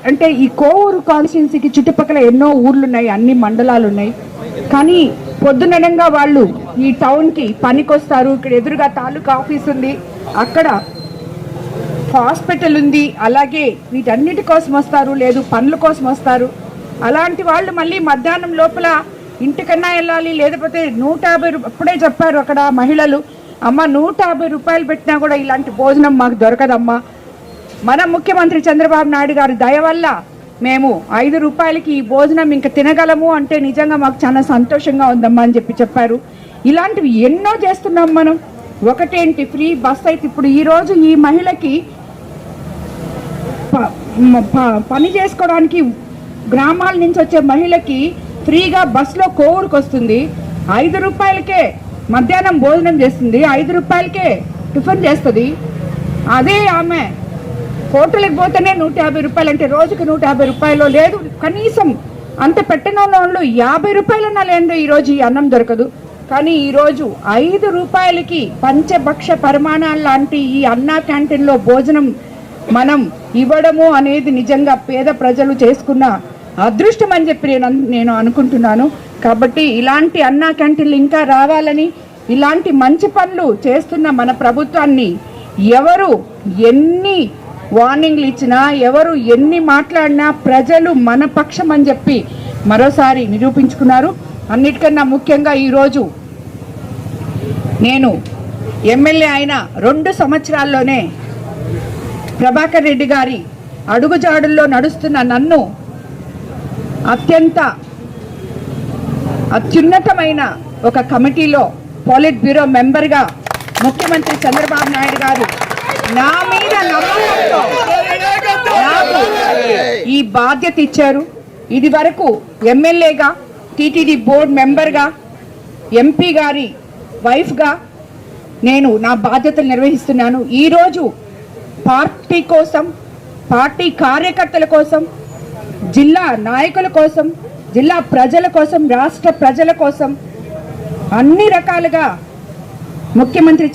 అంటే ఈ కోవూరు కాన్స్టిట్యున్సీకి చుట్టుపక్కల ఎన్నో ఊర్లు ఉన్నాయి, అన్ని మండలాలు ఉన్నాయి. కానీ పొద్దుననంగా వాళ్ళు ఈ టౌన్కి పనికొస్తారు. ఇక్కడ ఎదురుగా తాలూకా ఆఫీస్ ఉంది, అక్కడ హాస్పిటల్ ఉంది, అలాగే వీటన్నిటి కోసం వస్తారు, లేదు పనుల కోసం వస్తారు. అలాంటి వాళ్ళు మళ్ళీ మధ్యాహ్నం లోపల ఇంటికన్నా వెళ్ళాలి, లేకపోతే 150 అప్పుడే చెప్పారు అక్కడ మహిళలు, అమ్మ 150 రూపాయలు పెట్టినా కూడా ఇలాంటి భోజనం మాకు దొరకదమ్మా, మన ముఖ్యమంత్రి చంద్రబాబు నాయుడు గారి దయ వల్ల మేము 5 రూపాయలకి ఈ భోజనం ఇంకా తినగలము అంటే నిజంగా మాకు చాలా సంతోషంగా ఉందమ్మా అని చెప్పారు. ఇలాంటివి ఎన్నో చేస్తున్నాం మనం. ఒకటేంటి, ఫ్రీ బస్ అయితే ఇప్పుడు ఈరోజు ఈ మహిళకి పని చేసుకోవడానికి గ్రామాల నుంచి వచ్చే మహిళకి ఫ్రీగా బస్సులో కోవూరుకు వస్తుంది. 5 రూపాయలకే మధ్యాహ్నం భోజనం చేస్తుంది, 5 రూపాయలకే టిఫిన్ చేస్తుంది. అదే ఆమె హోటల్కి పోతేనే 150 రూపాయలు, అంటే రోజుకి 150 రూపాయలు, లేదు కనీసం అంత పెట్టిన వాళ్ళు 50 రూపాయలన్నా లేదు ఈరోజు ఈ అన్నం దొరకదు. కానీ ఈరోజు 5 రూపాయలకి పంచభక్ష పరిమాణాలు లాంటి ఈ అన్నా క్యాంటీన్లో భోజనం మనం ఇవ్వడము అనేది నిజంగా పేద ప్రజలు చేసుకున్న అదృష్టం అని చెప్పి నేను అనుకుంటున్నాను. కాబట్టి ఇలాంటి అన్నా క్యాంటీన్లు ఇంకా రావాలని, ఇలాంటి మంచి పనులు చేస్తున్న మన ప్రభుత్వాన్ని ఎవరు ఎన్ని వార్నింగ్లు ఇచ్చినా, ఎవరు ఎన్ని మాట్లాడినా ప్రజలు మన పక్షం అని చెప్పి మరోసారి నిరూపించుకున్నారు. అన్నిటికన్నా ముఖ్యంగా ఈరోజు నేను ఎమ్మెల్యే అయిన 2 సంవత్సరాల్లోనే ప్రభాకర్ రెడ్డి గారి అడుగుజాడుల్లో నడుస్తున్న నన్ను అత్యున్నతమైన ఒక కమిటీలో పోలిట్ బ్యూరో మెంబర్గా ముఖ్యమంత్రి చంద్రబాబు నాయుడు గారు నా మీద నమ్మకంతో నాకు ఈ బాధ్యత ఇచ్చారు. ఇది వరకు ఎమ్మెల్యేగా, టీటీడీ బోర్డు మెంబర్గా, ఎంపీ గారి వైఫ్గా నేను నా బాధ్యతలు నిర్వహిస్తున్నాను. ఈరోజు పార్టీ కోసం, పార్టీ కార్యకర్తల కోసం, జిల్లా నాయకుల కోసం, జిల్లా ప్రజల కోసం, రాష్ట్ర ప్రజల కోసం అన్ని రకాలుగా ముఖ్యమంత్రి